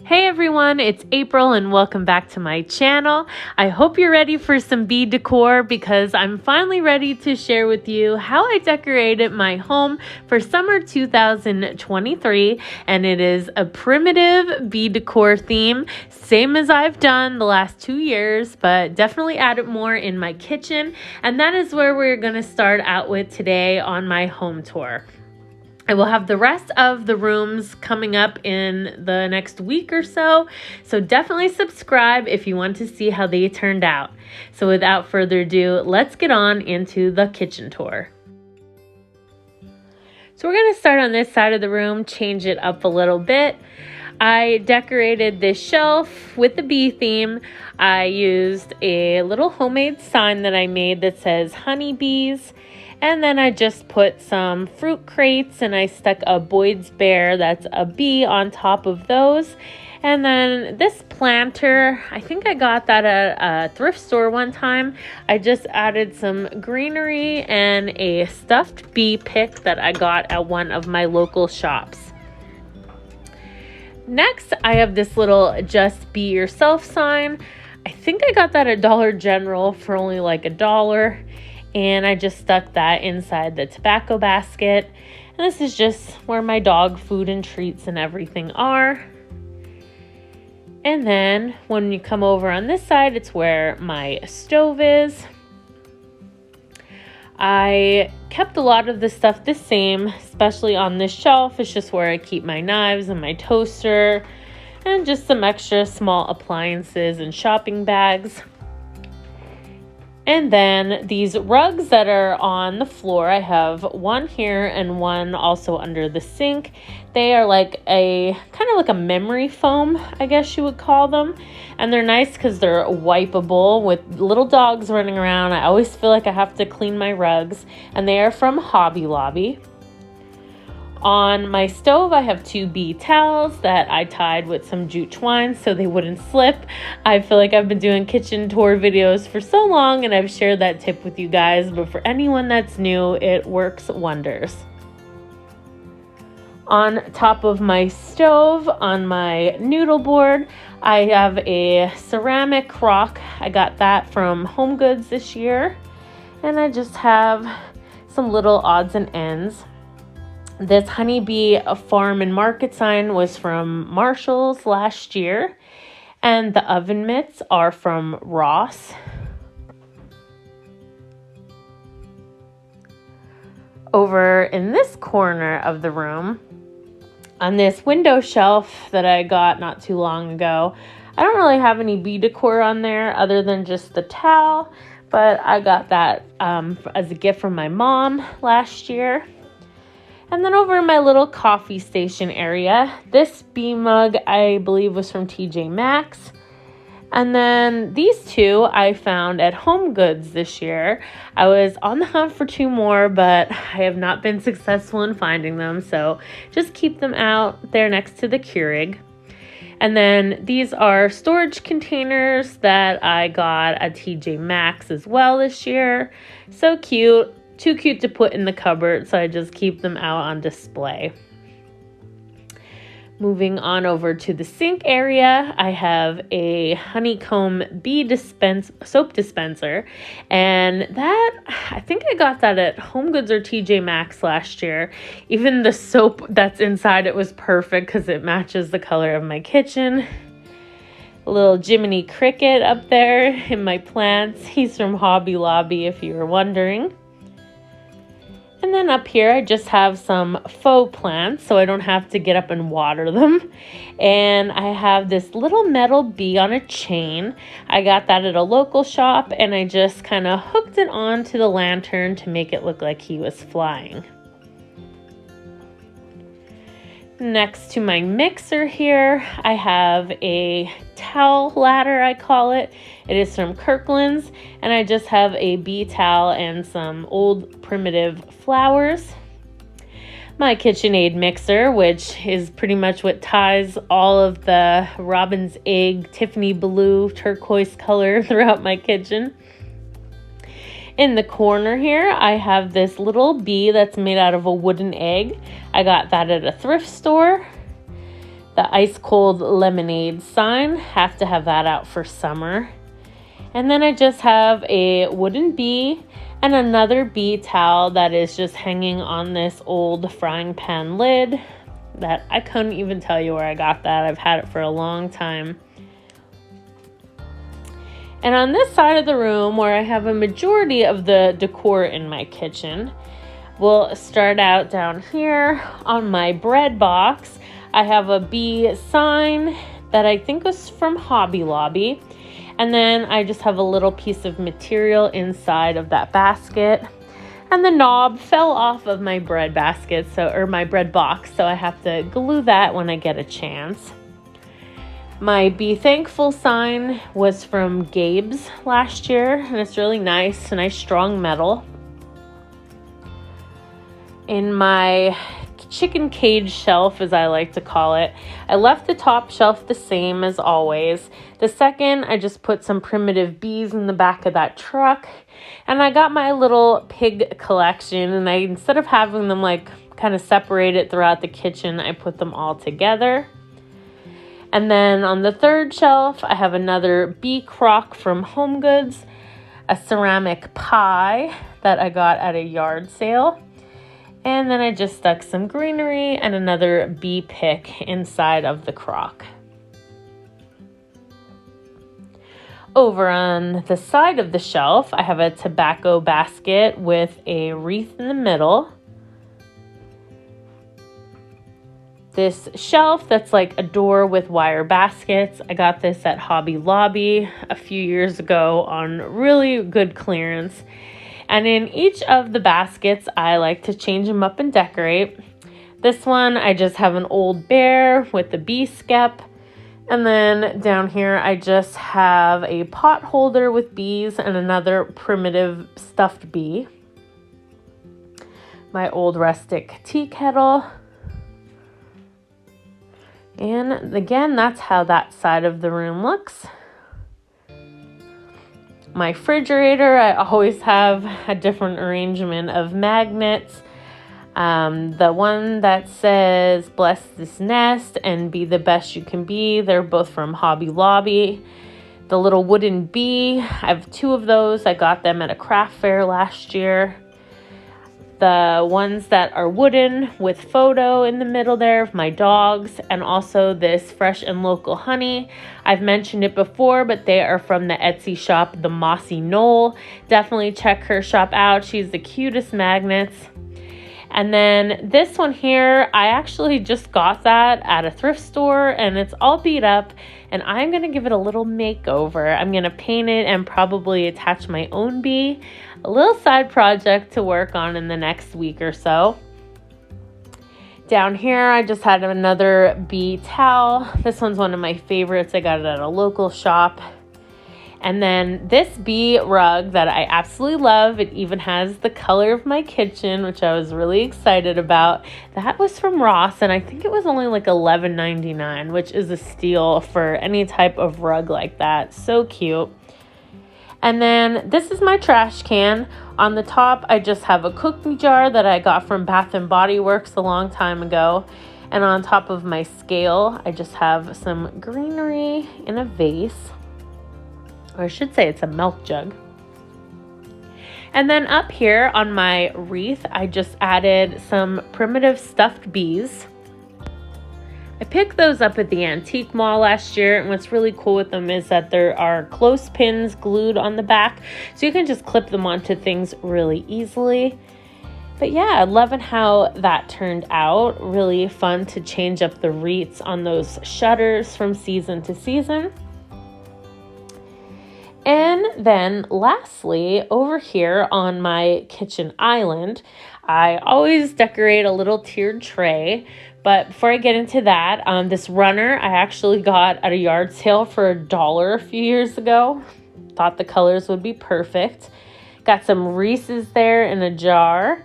Hey everyone, it's April and welcome back to my channel. I hope you're ready for some bee decor because I'm finally ready to share with you how I decorated my home for summer 2023, and it is a primitive bee decor theme, same as I've done the last 2 years, but definitely added more in my kitchen, and that is where we're going to start out with today on my home tour. I will have the rest of the rooms coming up in the next week or so, so definitely subscribe if you want to see how they turned out. So without further ado, let's get on into the kitchen tour. So we're going to start on this side of the room, change it up a little bit. I decorated this shelf with the bee theme. I used a little homemade sign that I made that says honeybees. And then I just put some fruit crates and I stuck a Boyd's Bear, that's a bee, on top of those. And then this planter, I think I got that at a thrift store one time. I just added some greenery and a stuffed bee pick that I got at one of my local shops. Next, I have this little Just Be Yourself sign. I think I got that at Dollar General for only like $1. And I just stuck that inside the tobacco basket. And this is just where my dog food and treats and everything are. And then when you come over on this side, it's where my stove is. I kept a lot of the stuff the same, especially on this shelf. It's just where I keep my knives and my toaster and just some extra small appliances and shopping bags. And then these rugs that are on the floor, I have one here and one also under the sink. They are like a kind of like a memory foam, I guess you would call them. And they're nice because they're wipeable with little dogs running around. I always feel like I have to clean my rugs. And they are from Hobby Lobby. On my stove, I have 2 bee towels that I tied with some jute twine so they wouldn't slip. I feel like I've been doing kitchen tour videos for so long and I've shared that tip with you guys, but for anyone that's new, it works wonders. On top of my stove, on my noodle board, I have a ceramic crock. I got that from Home Goods this year. And I just have some little odds and ends. This honeybee farm and market sign was from Marshall's last year, and the oven mitts are from Ross. Over in this corner of the room, on this window shelf that I got not too long ago, I don't really have any bee decor on there other than just the towel, but I got that as a gift from my mom last year. And then over in my little coffee station area, this bee mug I believe was from TJ Maxx. And then these 2 I found at Home Goods this year. I was on the hunt for 2 more, but I have not been successful in finding them. So just keep them out there next to the Keurig. And then these are storage containers that I got at TJ Maxx as well this year. So cute. Too cute to put in the cupboard, so I just keep them out on display. Moving on over to the sink area, I have a honeycomb bee soap dispenser, and that, I think I got that at Home Goods or TJ Maxx last year. Even the soap that's inside it was perfect because it matches the color of my kitchen. A little Jiminy Cricket up there in my plants. He's from Hobby Lobby if you were wondering. And then up here, I just have some faux plants so I don't have to get up and water them. And I have this little metal bee on a chain. I got that at a local shop and I just kind of hooked it onto the lantern to make it look like he was flying. Next to my mixer here, I have a towel ladder, I call it. It is from Kirkland's, and I just have a bee towel and some old primitive flowers. My KitchenAid mixer, which is pretty much what ties all of the robin's egg, Tiffany blue, turquoise color throughout my kitchen. In the corner here, I have this little bee that's made out of a wooden egg. I got that at a thrift store. The ice cold lemonade sign, have to have that out for summer. And then I just have a wooden bee and another bee towel that is just hanging on this old frying pan lid that I couldn't even tell you where I got that. I've had it for a long time. And on this side of the room, where I have a majority of the decor in my kitchen, we'll start out down here on my bread box. I have a bee sign that I think was from Hobby Lobby. And then I just have a little piece of material inside of that basket. And the knob fell off of my bread basket, or my bread box, so I have to glue that when I get a chance. My Be Thankful sign was from Gabe's last year, and it's really nice strong metal. In my chicken cage shelf, as I like to call it, I left the top shelf the same as always. The second, I just put some primitive bees in the back of that truck, and I got my little pig collection, and instead of having them like kind of separated throughout the kitchen, I put them all together. And then on the third shelf, I have another bee crock from Home Goods, a ceramic pie that I got at a yard sale. And then I just stuck some greenery and another bee pick inside of the crock. Over on the side of the shelf, I have a tobacco basket with a wreath in the middle. This shelf that's like a door with wire baskets. I got this at Hobby Lobby a few years ago on really good clearance. And in each of the baskets, I like to change them up and decorate. This one, I just have an old bear with the bee skep. And then down here, I just have a pot holder with bees and another primitive stuffed bee. My old rustic tea kettle. And again, that's how that side of the room looks. My refrigerator, I always have a different arrangement of magnets. The one that says bless this nest and be the best you can be, they're both from Hobby Lobby. The little wooden bee, I have two of those. I got them at a craft fair last year. The ones that are wooden with photo in the middle there of my dogs, and also this fresh and local honey. I've mentioned it before, but they are from the Etsy shop, The Mossy Knoll. Definitely check her shop out. She's the cutest magnets. And then this one here, I actually just got that at a thrift store and it's all beat up, and I'm going to give it a little makeover. I'm going to paint it and probably attach my own bee. A little side project to work on in the next week or so. Down here, I just had another bee towel. This one's one of my favorites. I got it at a local shop. And then this bee rug that I absolutely love. It even has the color of my kitchen, which I was really excited about. That was from Ross, and I think it was only like $11.99, which is a steal for any type of rug like that. So cute. And then this is my trash can. On the top, I just have a cookie jar that I got from Bath & Body Works a long time ago. And on top of my scale, I just have some greenery in a vase. Or I should say it's a milk jug. And then up here on my wreath, I just added some primitive stuffed bees. I picked those up at the antique mall last year, and what's really cool with them is that there are clothespins glued on the back, so you can just clip them onto things really easily. But yeah, loving how that turned out. Really fun to change up the wreaths on those shutters from season to season. And then lastly, over here on my kitchen island, I always decorate a little tiered tray. But before I get into that, this runner I actually got at a yard sale for $1 a few years ago. Thought the colors would be perfect. Got some Reese's there in a jar.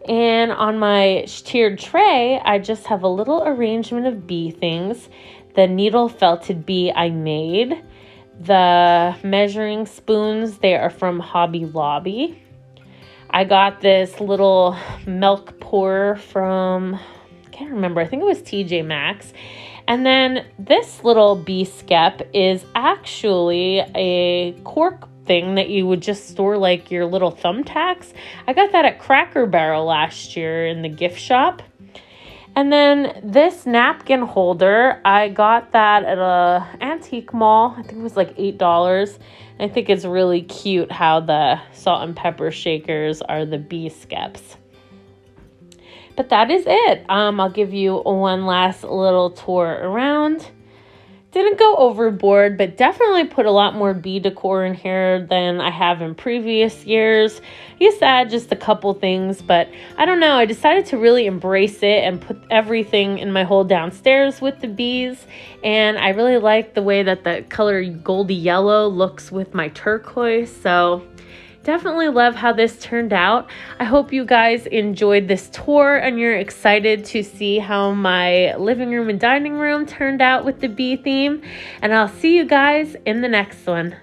And on my tiered tray, I just have a little arrangement of bee things. The needle felted bee I made. The measuring spoons, they are from Hobby Lobby. I got this little milk pourer from, I can't remember, I think it was TJ Maxx. And then this little bee skep is actually a cork thing that you would just store like your little thumbtacks. I got that at Cracker Barrel last year in the gift shop. And then this napkin holder, I got that at a antique mall. I think it was like $8. I think it's really cute how the salt and pepper shakers are the bee skeps. But that is it. I'll give you one last little tour around. Didn't go overboard, but definitely put a lot more bee decor in here than I have in previous years. I used to add just a couple things, but I don't know. I decided to really embrace it and put everything in my whole downstairs with the bees. And I really like the way that the color goldy yellow looks with my turquoise. So definitely love how this turned out. I hope you guys enjoyed this tour and you're excited to see how my living room and dining room turned out with the bee theme. And I'll see you guys in the next one.